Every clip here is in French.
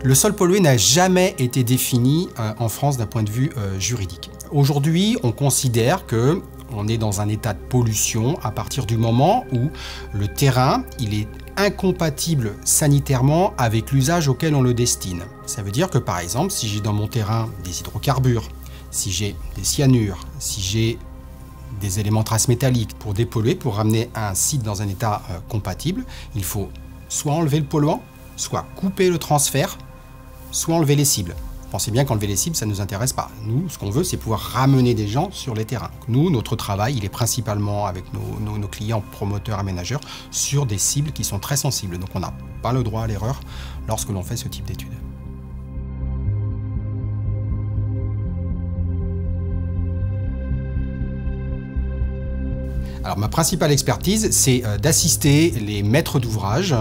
Le sol pollué n'a jamais été défini en France d'un point de vue juridique. Aujourd'hui, on considère que on est dans un état de pollution à partir du moment où le terrain il est incompatible sanitairement avec l'usage auquel on le destine. Ça veut dire que par exemple, si j'ai dans mon terrain des hydrocarbures, si j'ai des cyanures, si j'ai des éléments traces métalliques, pour dépolluer, pour ramener un site dans un état compatible, il faut soit enlever le polluant, soit couper le transfert, soit enlever les cibles. Pensez bien qu'enlever les cibles, ça ne nous intéresse pas. Nous, ce qu'on veut, c'est pouvoir ramener des gens sur les terrains. Nous, notre travail, il est principalement avec nos clients promoteurs, aménageurs, sur des cibles qui sont très sensibles. Donc on n'a pas le droit à l'erreur lorsque l'on fait ce type d'études. Alors, ma principale expertise, c'est d'assister les maîtres d'ouvrage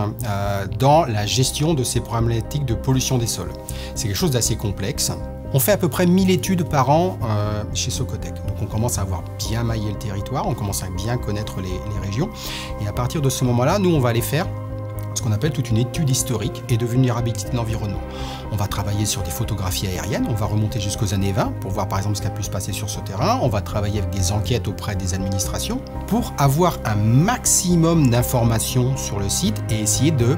dans la gestion de ces problématiques de pollution des sols. C'est quelque chose d'assez complexe. On fait à peu près 1000 études par an chez Socotec. Donc on commence à avoir bien maillé le territoire, on commence à bien connaître les régions. Et à partir de ce moment-là, nous, on va aller faire ce qu'on appelle toute une étude historique et de vulnérabilité de l'environnement. On va travailler sur des photographies aériennes, on va remonter jusqu'aux années 20 pour voir par exemple ce qui a pu se passer sur ce terrain. On va travailler avec des enquêtes auprès des administrations pour avoir un maximum d'informations sur le site et essayer de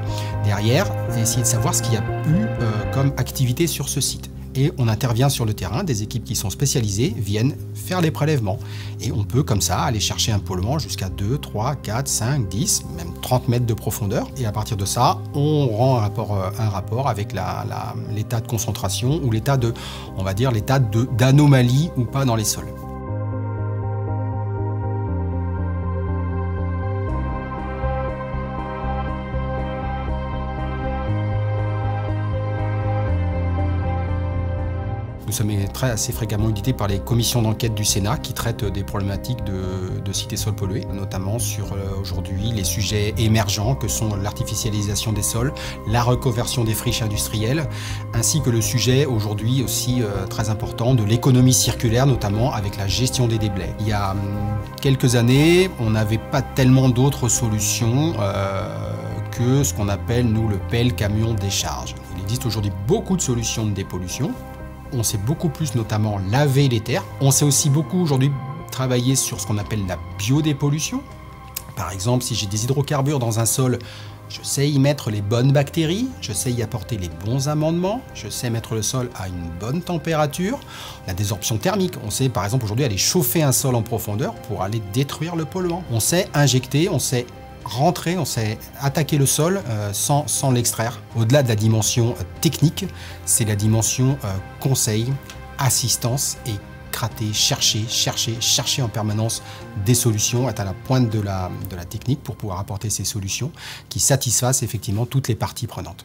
savoir ce qu'il y a eu comme activité sur ce site. Et on intervient sur le terrain, des équipes qui sont spécialisées viennent faire les prélèvements. Et on peut comme ça aller chercher un polluant jusqu'à 2, 3, 4, 5, 10, même 30 mètres de profondeur. Et à partir de ça, on rend un rapport avec l'état de concentration ou l'état de, on va dire, l'état d'anomalie ou pas dans les sols. Nous sommes assez fréquemment audités par les commissions d'enquête du Sénat qui traitent des problématiques de cités sols pollués, notamment sur aujourd'hui les sujets émergents que sont l'artificialisation des sols, la reconversion des friches industrielles, ainsi que le sujet aujourd'hui aussi très important de l'économie circulaire, notamment avec la gestion des déblais. Il y a quelques années, on n'avait pas tellement d'autres solutions que ce qu'on appelle, nous, le pelle camion décharge. Il existe aujourd'hui beaucoup de solutions de dépollution. On sait beaucoup plus notamment laver les terres. On sait aussi beaucoup aujourd'hui travailler sur ce qu'on appelle la biodépollution. Par exemple, si j'ai des hydrocarbures dans un sol, je sais y mettre les bonnes bactéries, je sais y apporter les bons amendements, je sais mettre le sol à une bonne température. La désorption thermique, on sait par exemple aujourd'hui aller chauffer un sol en profondeur pour aller détruire le polluant. On sait injecter, on sait rentrer, on sait attaquer le sol sans l'extraire. Au-delà de la dimension technique, c'est la dimension conseil, assistance et gratter, chercher en permanence des solutions, être à la pointe de la technique pour pouvoir apporter ces solutions qui satisfassent effectivement toutes les parties prenantes.